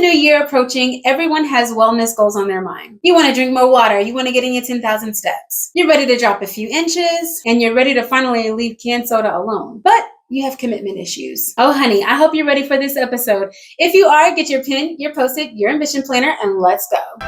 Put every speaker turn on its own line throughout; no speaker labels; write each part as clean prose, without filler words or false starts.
new year approaching, everyone has wellness goals on their mind. You want to drink more water. You want to get in your 10,000 steps. You're ready to drop a few inches, and you're ready to finally leave canned soda alone. But you have commitment issues. Oh, honey, I hope you're ready for this episode. If you are, get your pen, your Post-it, your ambition planner, and let's go.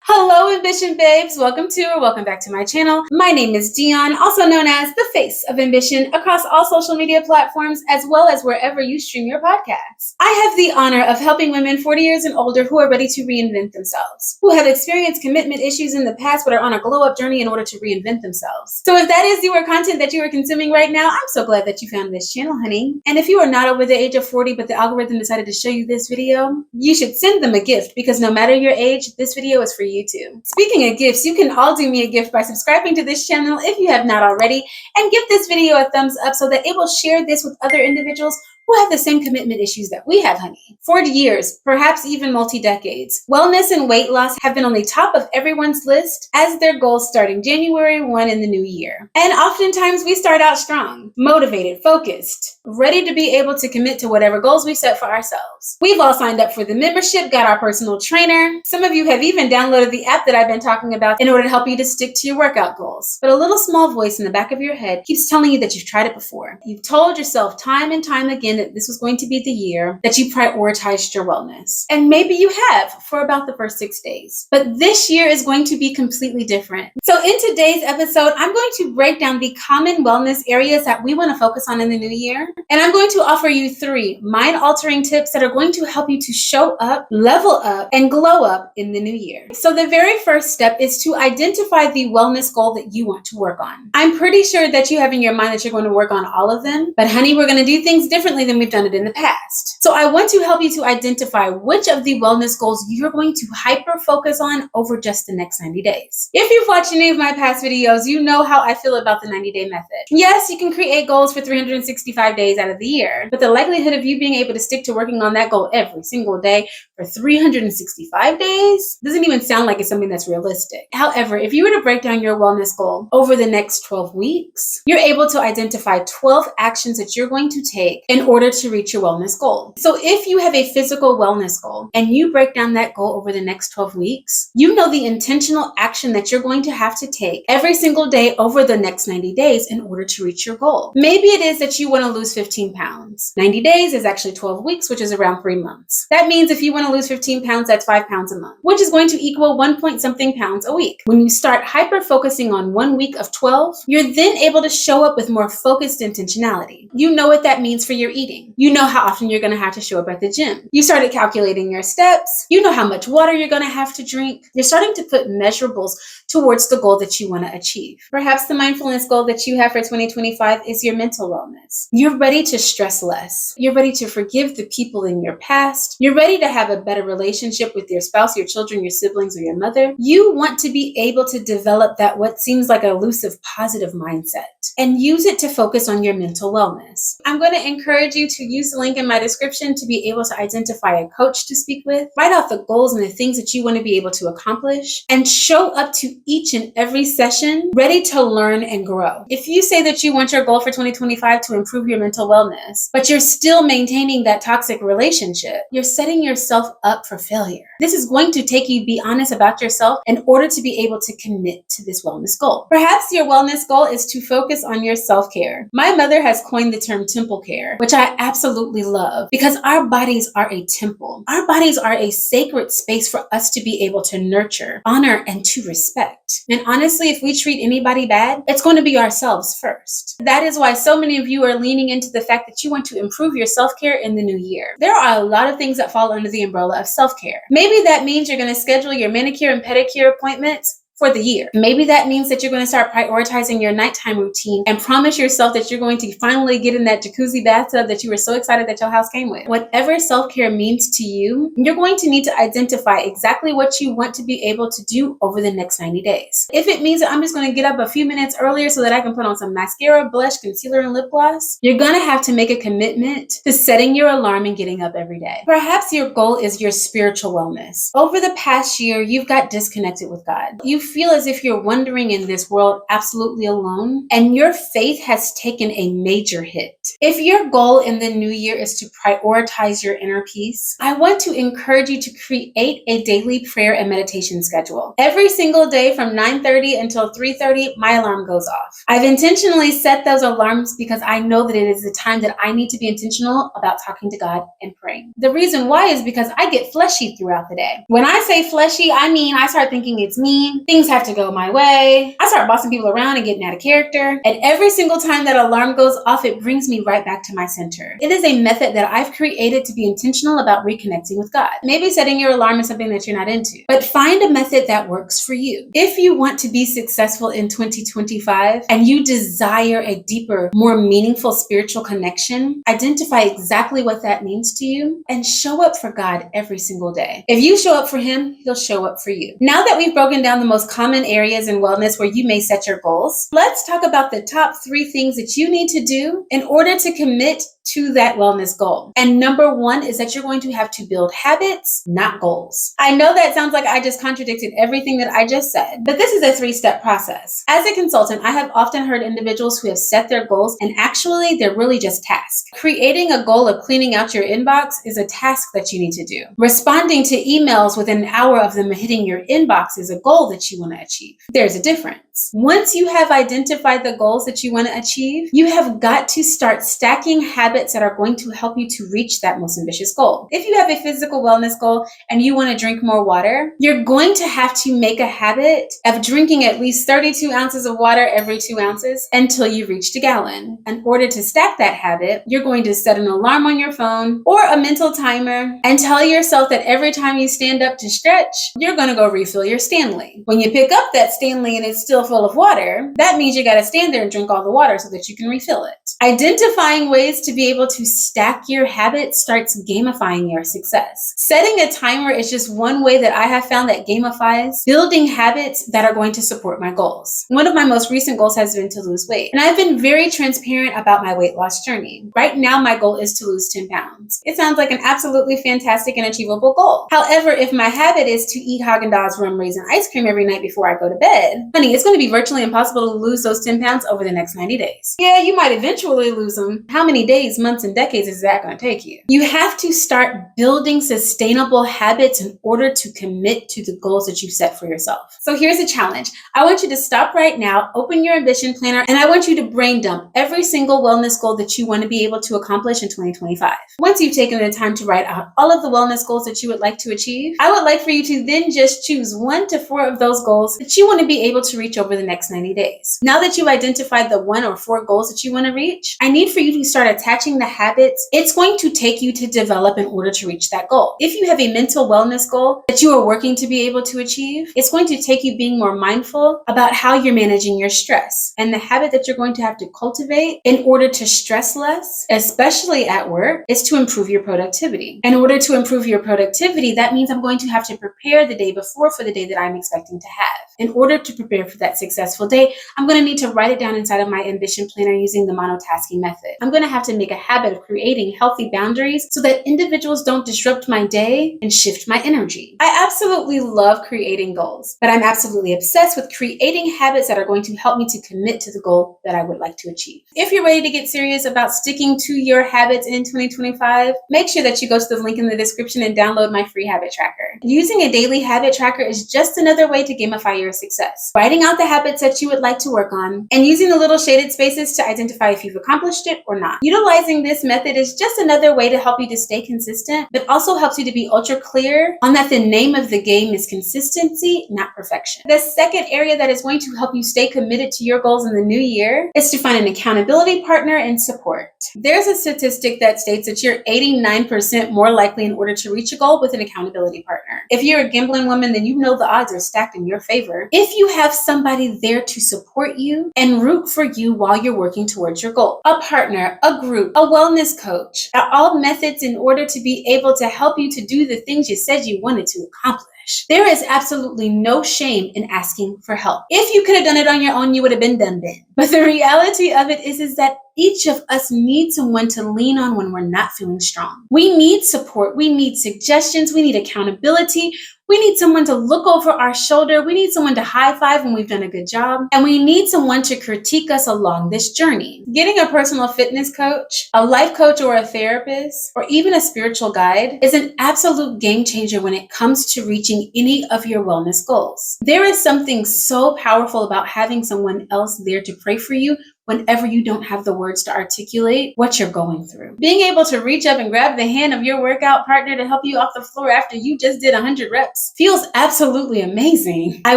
Hello, Ambition Babes. Welcome back to my channel. My name is Dion, also known as the face of ambition across all social media platforms, as well as wherever you stream your podcasts. I have the honor of helping women 40 years and older who are ready to reinvent themselves, who have experienced commitment issues in the past but are on a glow-up journey in order to reinvent themselves. So if that is your content that you are consuming right now, I'm so glad that you found this channel, honey. And if you are not over the age of 40, but the algorithm decided to show you this video, you should send them a gift, because no matter your age, this video is for you too. Speaking of gifts, you can all do me a gift by subscribing to this channel if you have not already, and give this video a thumbs up so that it will share this with other individuals who have the same commitment issues that we have, honey. For years, perhaps even multi-decades, wellness and weight loss have been on the top of everyone's list as their goals starting January 1 in the new year. And oftentimes we start out strong, motivated, focused, ready to be able to commit to whatever goals we've set for ourselves. We've all signed up for the membership, got our personal trainer. Some of you have even downloaded the app that I've been talking about in order to help you to stick to your workout goals. But a little small voice in the back of your head keeps telling you that you've tried it before. You've told yourself time and time again that this was going to be the year that you prioritized your wellness. And maybe you have for about the first 6 days. But this year is going to be completely different. So in today's episode, I'm going to break down the common wellness areas that we want to focus on in the new year. And I'm going to offer you 3 mind-altering tips that are going to help you to show up, level up, and glow up in the new year. So the very first step is to identify the wellness goal that you want to work on. I'm pretty sure that you have in your mind that you're going to work on all of them. But honey, we're going to do things differently than we've done it in the past. So I want to help you to identify which of the wellness goals you're going to hyper focus on over just the next 90 days. If you've watched any of my past videos, you know how I feel about the 90-day method. Yes, you can create goals for 365 days out of the year, but the likelihood of you being able to stick to working on that goal every single day for 365 days doesn't even sound like it's something that's realistic. However, if you were to break down your wellness goal over the next 12 weeks, you're able to identify 12 actions that you're going to take in order to reach your wellness goal. So if you have a physical wellness goal and you break down that goal over the next 12 weeks, you know the intentional action that you're going to have to take every single day over the next 90 days in order to reach your goal. Maybe it is that you want to lose 15 pounds. 90 days is actually 12 weeks, which is around 3 months. That means if you want to lose 15 pounds, that's 5 pounds a month, which is going to equal 1 point something pounds a week. When you start hyper focusing on 1 week of 12, you're then able to show up with more focused intentionality. You know what that means for your eating. You know how often you're going to have to show up at the gym. You started calculating your steps. You know how much water you're going to have to drink. You're starting to put measurables towards the goal that you want to achieve. Perhaps the mindfulness goal that you have for 2025 is your mental wellness. You're ready to stress less. You're ready to forgive the people in your past. You're ready to have a better relationship with your spouse, your children, your siblings, or your mother. You want to be able to develop that what seems like an elusive positive mindset and use it to focus on your mental wellness. I'm going to encourage you to use the link in my description to be able to identify a coach to speak with, write out the goals and the things that you want to be able to accomplish, and show up to each and every session ready to learn and grow. If you say that you want your goal for 2025 to improve your mental wellness, but you're still maintaining that toxic relationship, you're setting yourself up for failure. This is going to take you to be honest about yourself in order to be able to commit to this wellness goal. Perhaps your wellness goal is to focus on your self-care. My mother has coined the term temple care, which I absolutely love, because our bodies are a temple. Our bodies are a sacred space for us to be able to nurture, honor, and to respect. And honestly, if we treat anybody bad, it's going to be ourselves first. That is why so many of you are leaning into the fact that you want to improve your self-care in the new year. There are a lot of things that fall under the umbrella of self-care. Maybe that means you're going to schedule your manicure and pedicure appointments for the year. Maybe that means that you're going to start prioritizing your nighttime routine and promise yourself that you're going to finally get in that jacuzzi bathtub that you were so excited that your house came with. Whatever self-care means to you, you're going to need to identify exactly what you want to be able to do over the next 90 days. If it means that I'm just going to get up a few minutes earlier so that I can put on some mascara, blush, concealer, and lip gloss, you're going to have to make a commitment to setting your alarm and getting up every day. Perhaps your goal is your spiritual wellness. Over the past year, you've got disconnected with God. You feel as if you're wandering in this world absolutely alone and your faith has taken a major hit. If your goal in the new year is to prioritize your inner peace, I want to encourage you to create a daily prayer and meditation schedule. Every single day from 9:30 until 3:30, my alarm goes off. I've intentionally set those alarms because I know that it is the time that I need to be intentional about talking to God and praying. The reason why is because I get fleshy throughout the day. When I say fleshy, I mean I start thinking it's me, things have to go my way, I start bossing people around and getting out of character, and every single time that alarm goes off, it brings me right back to my center. It is a method that I've created to be intentional about reconnecting with God. Maybe setting your alarm is something that you're not into, but find a method that works for you. If you want to be successful in 2025 and you desire a deeper, more meaningful spiritual connection, identify exactly what that means to you and show up for God every single day. If you show up for Him, He'll show up for you. Now that we've broken down the most common areas in wellness where you may set your goals, let's talk about the top 3 things that you need to do in order to commit to that wellness goal. And number 1 is that you're going to have to build habits, not goals. I know that sounds like I just contradicted everything that I just said, but this is a 3-step process. As a consultant, I have often heard individuals who have set their goals and actually they're really just tasks. Creating a goal of cleaning out your inbox is a task that you need to do. Responding to emails within an hour of them hitting your inbox is a goal that you want to achieve. There's a difference. Once you have identified the goals that you want to achieve, you have got to start stacking habits that are going to help you to reach that most ambitious goal. If you have a physical wellness goal and you want to drink more water, you're going to have to make a habit of drinking at least 32 ounces of water every 2 ounces until you reach a gallon. In order to stack that habit, you're going to set an alarm on your phone or a mental timer and tell yourself that every time you stand up to stretch, you're going to go refill your Stanley. When you pick up that Stanley and it's still full of water, that means you got to stand there and drink all the water so that you can refill it. Identifying ways to be able to stack your habits starts gamifying your success. Setting a timer is just one way that I have found that gamifies building habits that are going to support my goals. One of my most recent goals has been to lose weight, and I've been very transparent about my weight loss journey. Right now, my goal is to lose 10 pounds. It sounds like an absolutely fantastic and achievable goal. However, if my habit is to eat Haagen-Dazs rum raisin ice cream every night before I go to bed, honey, it's going to be virtually impossible to lose those 10 pounds over the next 90 days. Yeah, you might eventually lose them. How many days, months, and decades is that going to take you? You have to start building sustainable habits in order to commit to the goals that you set for yourself. So here's a challenge. I want you to stop right now, open your ambition planner, and I want you to brain dump every single wellness goal that you want to be able to accomplish in 2025. Once you've taken the time to write out all of the wellness goals that you would like to achieve, I would like for you to then just choose 1 to 4 of those goals that you want to be able to reach over the next 90 days. Now that you've identified the 1 or 4 goals that you want to reach, I need for you to start attaching the habits it's going to take you to develop in order to reach that goal. If you have a mental wellness goal that you are working to be able to achieve, it's going to take you being more mindful about how you're managing your stress. And the habit that you're going to have to cultivate in order to stress less, especially at work, is to improve your productivity. In order to improve your productivity, that means I'm going to have to prepare the day before for the day that I'm expecting to have. In order to prepare for that successful day, I'm going to need to write it down inside of my ambition planner using the monotasking method. I'm going to have to make a habit of creating healthy boundaries so that individuals don't disrupt my day and shift my energy. I absolutely love creating goals, but I'm absolutely obsessed with creating habits that are going to help me to commit to the goal that I would like to achieve. If you're ready to get serious about sticking to your habits in 2025, make sure that you go to the link in the description and download my free habit tracker. Using a daily habit tracker is just another way to gamify your success. Writing out the habits that you would like to work on and using the little shaded spaces to identify if you've accomplished it or not. Utilizing this method is just another way to help you to stay consistent, but also helps you to be ultra clear on that the name of the game is consistency, not perfection. The second area that is going to help you stay committed to your goals in the new year is to find an accountability partner and support. There's a statistic that states that you're 89% more likely in order to reach a goal with an accountability partner. If you're a gambling woman, then you know the odds are stacked in your favor. If you have somebody there to support you and root for you while you're working towards your goal. A partner, a group, a wellness coach are all methods in order to be able to help you to do the things you said you wanted to accomplish. There is absolutely no shame in asking for help. If you could have done it on your own, you would have been done then. But the reality of it is that each of us needs someone to lean on when we're not feeling strong. We need support. We need suggestions. We need accountability. We need someone to look over our shoulder. We need someone to high five when we've done a good job. And we need someone to critique us along this journey. Getting a personal fitness coach, a life coach or a therapist, or even a spiritual guide is an absolute game changer when it comes to reaching any of your wellness goals. There is something so powerful about having someone else there to pray for you whenever you don't have the words to articulate what you're going through. Being able to reach up and grab the hand of your workout partner to help you off the floor after you just did 100 reps feels absolutely amazing. I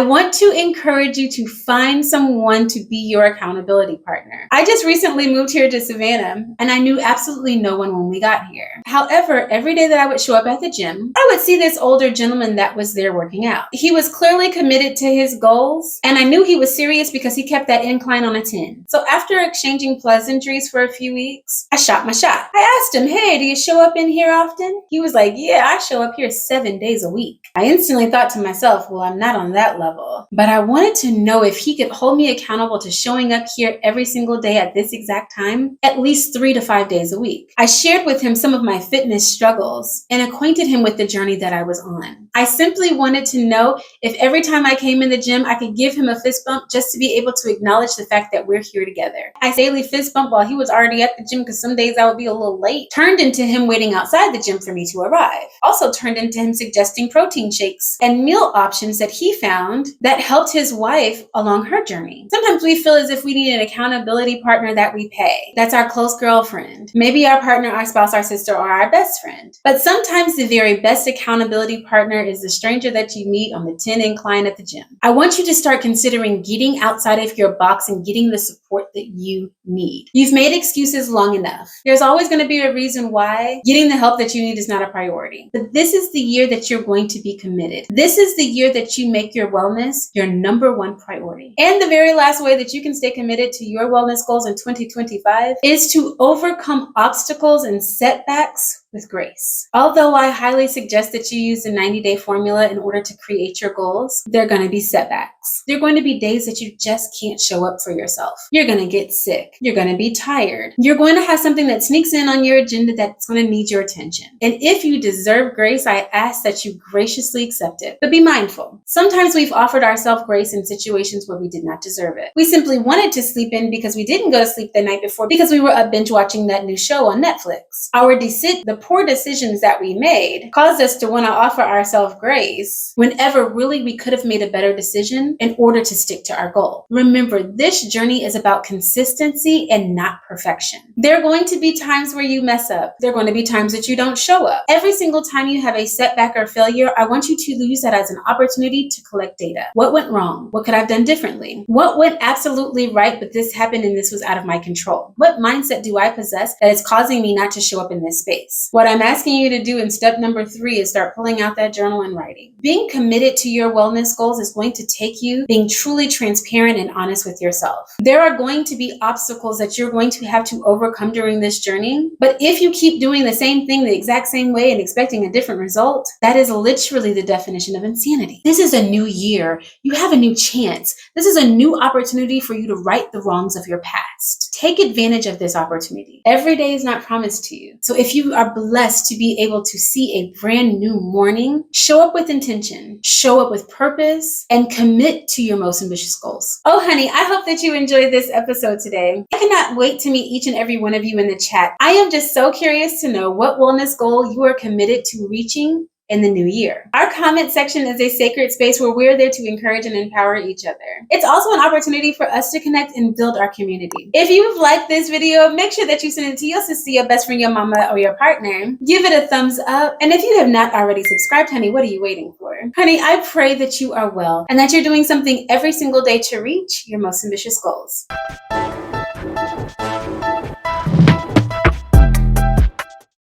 want to encourage you to find someone to be your accountability partner. I just recently moved here to Savannah, and I knew absolutely no one when we got here. However, every day that I would show up at the gym, I would see this older gentleman that was there working out. He was clearly committed to his goals, and I knew he was serious because he kept that incline on a 10. So after exchanging pleasantries for a few weeks, I shot my shot. I asked him, "Hey, do you show up in here often?" He was like, "Yeah, I show up here 7 days a week." I instantly thought to myself, well, I'm not on that level. But I wanted to know if he could hold me accountable to showing up here every single day at this exact time, at least 3 to 5 days a week. I shared with him some of my fitness struggles and acquainted him with the journey that I was on. I simply wanted to know if every time I came in the gym, I could give him a fist bump just to be able to acknowledge the fact that we're here together. I daily fist bump while he was already at the gym because some days I would be a little late. Turned into him waiting outside the gym for me to arrive. Also turned into him suggesting protein shakes and meal options that he found that helped his wife along her journey. Sometimes we feel as if we need an accountability partner that we pay. That's our close girlfriend. Maybe our partner, our spouse, our sister, or our best friend. But sometimes the very best accountability partner is the stranger that you meet on the 10 incline at the gym. I want you to start considering getting outside of your box and getting the support that you need. You've made excuses long enough. There's always going to be a reason why getting the help that you need is not a priority. But this is the year that you're going to be committed. This is the year that you make your wellness your number one priority. And the very last way that you can stay committed to your wellness goals in 2025 is to overcome obstacles and setbacks with grace. Although I highly suggest that you use the 90-day formula in order to create your goals, there are going to be setbacks. There are going to be days that you just can't show up for yourself. You're going to get sick. You're going to be tired. You're going to have something that sneaks in on your agenda that's going to need your attention. And if you deserve grace, I ask that you graciously accept it. But be mindful. Sometimes we've offered ourselves grace in situations where we did not deserve it. We simply wanted to sleep in because we didn't go to sleep the night before because we were up binge watching that new show on Netflix. The poor decisions that we made caused us to want to offer ourselves grace whenever really we could have made a better decision in order to stick to our goal. Remember, this journey is about consistency and not perfection. There are going to be times where you mess up. There are going to be times that you don't show up. Every single time you have a setback or failure, I want you to use that as an opportunity to collect data. What went wrong? What could I have done differently? What went absolutely right, but this happened and this was out of my control? What mindset do I possess that is causing me not to show up in this space? What I'm asking you to do in step number 3 is start pulling out that journal and writing. Being committed to your wellness goals is going to take you being truly transparent and honest with yourself. There are going to be obstacles that you're going to have to overcome during this journey, but if you keep doing the same thing the exact same way and expecting a different result, that is literally the definition of insanity. This is a new year. You have a new chance. This is a new opportunity for you to right the wrongs of your past. Take advantage of this opportunity. Every day is not promised to you. So if you are blessed to be able to see a brand new morning, show up with intention, show up with purpose, and commit to your most ambitious goals. Oh, honey, I hope that you enjoyed this episode today. I cannot wait to meet each and every one of you in the chat. I am just so curious to know what wellness goal you are committed to reaching in the new year. Our comment section is a sacred space where we're there to encourage and empower each other. It's also an opportunity for us to connect and build our community. If you've liked this video, make sure that you send it to your sister, your best friend, your mama, or your partner. Give it a thumbs up. And if you have not already subscribed, honey, what are you waiting for? Honey, I pray that you are well and that you're doing something every single day to reach your most ambitious goals.